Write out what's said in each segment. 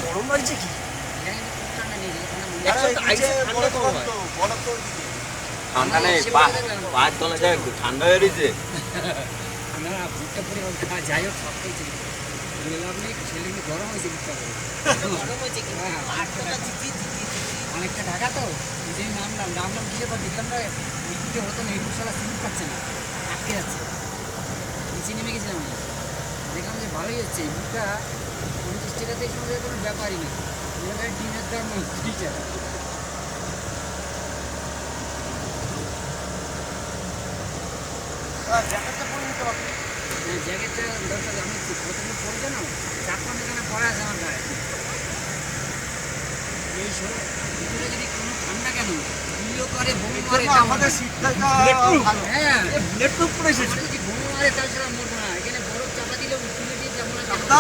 গরম লাগছে কি? ঠান্ডা নেই, পায়ের তলা যায় একটু ঠান্ডা হয়ে রয়েছে। যাই হোক সবটাই ছিল ছেলে গরম হয়েছে অনেকটা ঢাকা তো যে নামলাম কিসের পর দেখলাম না নিচে হতো না একুশ সালা সিলিপ পাচ্ছে না, আটকে যাচ্ছে। নিচে নেমে গেছিলাম আমি, দেখলাম যে ভালোই হচ্ছে এই বুকটা 50 টাকাতে এই সময় কোনো ব্যাপারই না, ডিমের দাম 30 টাকা। জ্যাকেটটা পরে নিতে হবে। হ্যাঁ জ্যাকেটটা দরকার, আমি প্রথমে পরে জানো চারপান এখানে পরে আছে আমার গায়ে। এই শরীর ভিতরে যদি কোনো ঠান্ডা কেন ইয়ে করে বমি করে আমাদের শীতটা হ্যাঁ বুলেট প্রুফ করে এসেছে। যদি বমি মারে তাহলে সেটা মরবো না, এখানে বরফ চাপা দিলে তুলে দিয়ে যাবো না ঠান্ডা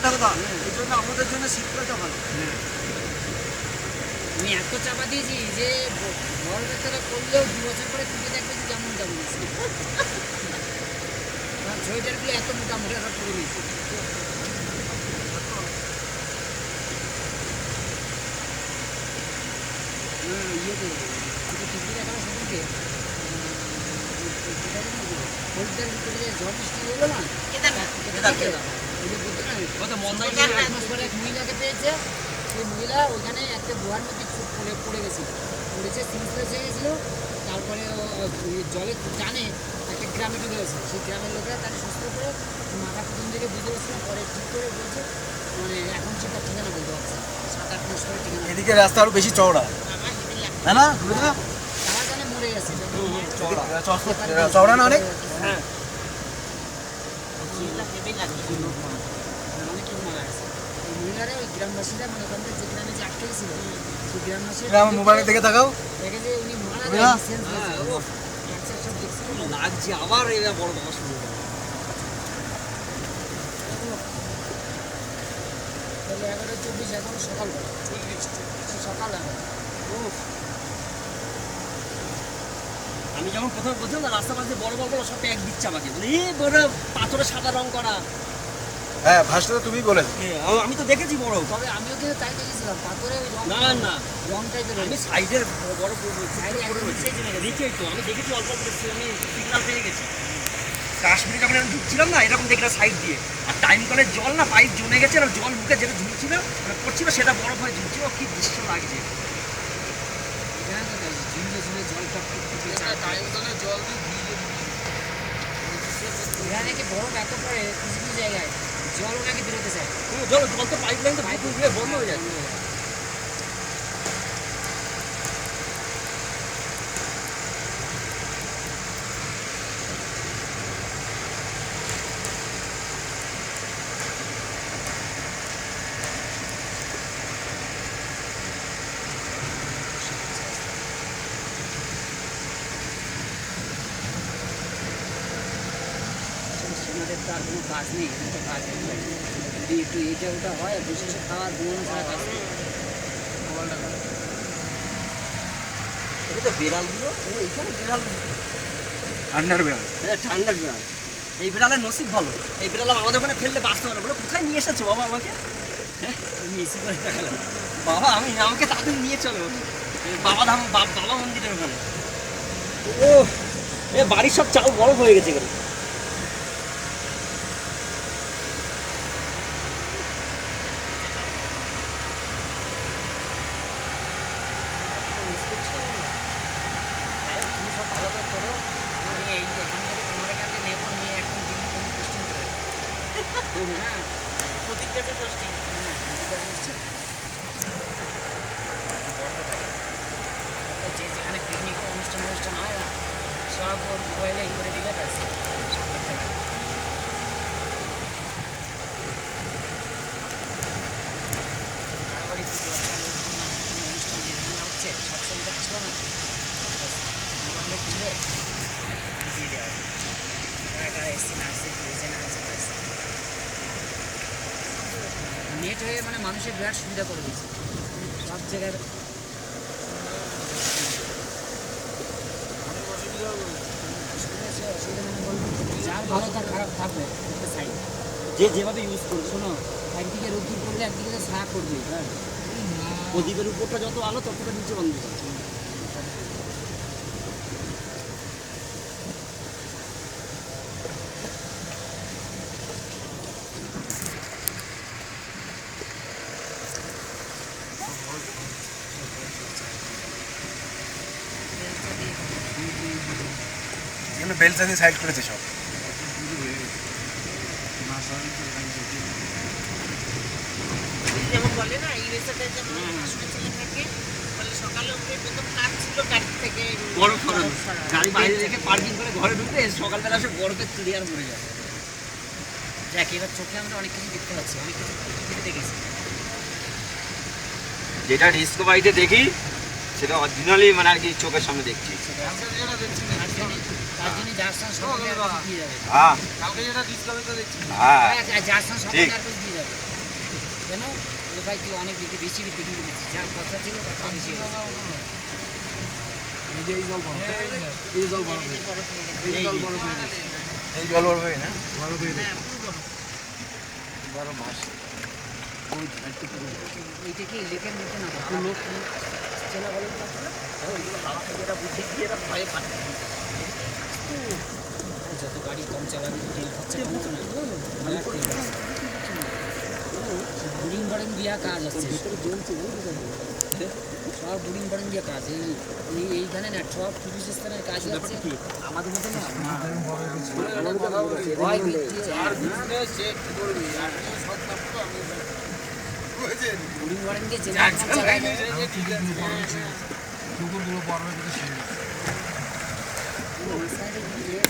ঠান্ডা এই জন্য আমাদের জন্য শীতকালটা ভালো। আমি এত চাপা দিয়েছি যে বরফের তারা করলেও 2 বছর পরে তুলে দেখবে যে যেমন তেমন আছে। কারণ সোয়েটারগুলো এত মোটা মোটা সব করে নিয়েছে। ইয়েতে টিভি দেখানো সেদিনকে হরিদ্বার ভিতরে যে ঝড় বৃষ্টি হলো না, এক মহিলাকে পেয়েছে, সেই মহিলা ওইখানে একটা গুহার মধ্যে পড়ে গেছিল, পড়েছে সিনসলেস হয়ে গেছিলো। তারপরে জলে জানে একটা গ্রামে ঢুকে গেছে, সেই গ্রামের লোকেরা তাকে সুস্থ করে মাথা প্রথম থেকে বুঝে গেছিলো, পরে ঠিক করে বলছে মানে এখন সেটা ঠিকানা বলতে পারছে 7-8 মাস পরে ঠিকানা। এদিকে রাস্তা আরো বেশি চওড়া তাই না? তারা জানে মরে গেছে চওড়া না অনেক। হ্যাঁ অনেকে মারা গেছে ওই মহিলারা, ওই গ্রামবাসীরা মানে ওখান থেকে যে গ্রামে যে আটকে গেছিল সেই গ্রামবাসীরা মোবাইলের দিকে তাকাও, দেখে যে উনি মারা গেছে সব দেখছিল লাগছে আবার এবার বড় বাবা শুরু হলো। তাহলে 11:24 এখন সকালবেলা সকাল 11। আমি যখন প্রথমে বলছিলাম না রাস্তা পাশে বড় বড় সব প্যাক দিচ্ছে আমাকে, বলে এই বড় পাথরে সাদা রং করা। হ্যাঁ ভাষাটা তুমি বলেছো। আমি তো দেখেছি বড়, তবে আমিও কিন্তু তাই দেখেছিলাম পাথরে ওই রং না না রং টাইপের আমি সাইডের বড় সাইডে একদম নিচেই জমে গেছে। নিচেই তো আমি দেখেছি অল্প অল্প দেখছি, আমি সিগনাল পেয়ে গেছি। কাশ্মীরে যখন আমি ঢুকছিলাম না এরকম দেখলাম সাইড দিয়ে, আর টাইম কলের জল না পাইপ জমে গেছে, আর জল মুখে যেটা ঝুলছিল মানে পড়ছিল সেটা বরফ হয়ে ঝুলছিল, কি দৃশ্য লাগছে। ঝুলে ঝুলে জল টপ জল এখানে কি বরফ এত পড়ে কিছু কিছু জায়গায় জলও নাকি বেরোতে চায়, জল জল তো পাইপ লাইন তো পাইপ দিয়ে বন্ধ হয়ে যাচ্ছে। সেনাদের তো আর কোনো কাজ নেই, এখানে তো কাজ নেই, যদি একটু এইটা ওটা হয় বসে বসে খাওয়ার ঘুমানো ছাড়া কাজ নেই। এটা তো বিড়ালগুলো, এইখানে বিড়াল ঠান্ডার বেলা ঠান্ডার বিড়াল, এই বিড়ালের নসিব ভালো, এই বিড়াল আমাদের ওখানে ফেললে বাঁচতে পারে। বলে কোথায় নিয়ে এসেছো বাবা আমাকে? আমি এসি করে দেখালাম বাবা আমি আমাকে তাড়াতাড়ি নিয়ে চলো বাবা ধাম বাবা মন্দিরের ওখানে। ও এ বাড়ির সব চাল বরফ হয়ে গেছে এখানে। তুমি সব ভালো করে করো, আমি এই এখান থেকে তোমার এখান থেকে নেবো নিয়ে এখন দিন কোনো কোশ্চেন করে হ্যাঁ প্রতিজ্ঞাতে কোশ্চেন যে যেখানে পিকনিক অনুষ্ঠান হয় না সব ওর মোবাইলে ই করে দিলে ব্যাস বাড়াবাড়ি অনুষ্ঠান যেখানে হচ্ছে সবসময় তো ছিল না মোবাইলে খুলে দিয়ে দেওয়া কারা এসছে না আসছে ঘুরেছে না আসছে নেট হয়ে মানে মানুষের বিরাট সুবিধা করে দিয়েছে সব জায়গায়। যার ভালো তার খারাপ থাকবে একটা সাইড, যে যেভাবে ইউজ করবে। শোনো একদিকে রোদ্দুর করলে একদিকে তো ছায়া করবে। প্রদীপের উপরটা যত আলো ততটা নিচে অন্ধকার। এখানে বেলচা দিয়ে সাইড করেছে সব। যেমন বলে না ইউএসএতে যেমন আসলে ছেলে থাকে বলে সকালে উঠে প্রথম কাজ ছিল গাড়ি থেকে বরফ সরানো, গাড়ি বাইরে রেখে পার্কিং করে ঘরে ঢুকে সকালবেলা সে বরফের ক্লিয়ার মরে যায়। দেখ এবার চোখে আমরা অনেক কিছু দেখতে পাচ্ছি, অনেক কিছু টিভিতে দেখেছি। যেটা ডিসকভারিতে দেখি সেটা অরিজিনালি মানে আর কি চোখের সামনে দেখছি। তার জন্য যার সঙ্গে সকালে আর কিছু দিয়ে যাবে। হ্যাঁ কালকে যেটা ডিসকাভারিতে দেখছি হ্যাঁ যার সঙ্গে সকালে ঠিক। আর কিছু দিয়ে যাবে। কেন ওই ভাই তুই অনেক বেশি বেশি দেখি বলেছিস, যার কথা ছিল তার থেকে বেশি হয়েছে। এই যে এই জল বড় এই জল বড় এই জল বড় হয়ে গেছে এই জল বড় হয়ে না বড় হয়ে গেছে বড় মাস। এইটা কি লেকের মতো না, কোনো লোক নেই। চেনা বলে না চলে। যত গাড়ি কম চালাবি তেল খরচা কম তো না। বুড়িং বাড়িং দিয়া কাজ আছে, সব বুড়িং বাড়িং দিয়া কাজ। এইখানে না সব টুরিস্ট স্থানের কাজ আছে আমাদের মতো না। ভয় ভিত্তি আর বিজনেস সে কি করবি আর তো সব কাজ তো আমি বুঝেছেন বুড়িং বাড়িং দিয়ে চেনা চালায় না। ঠিক আছে কুকুরগুলো বড় হয়ে গেছে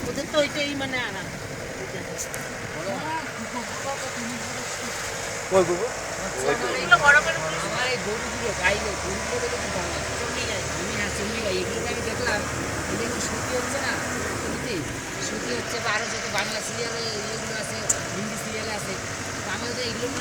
ওদের তো ওইটাই মানে আনা কই করবো? এগুলো বড় করে পুলিশ আমার এই গরুগুলো গাইলে গরুগুলো দেখে খুব ভালো লাগে। চমকে যায় আমি হ্যাঁ চন্ডী গাই এগুলোকে আমি দেখলাম, এগুলো এখন সত্যি হচ্ছে না টিভিতে, সত্যি হচ্ছে বা আরও যত বাংলা সিরিয়ালে এগুলো আছে, হিন্দি সিরিয়ালে আছে, তো আমি ওদের এগুলো মানে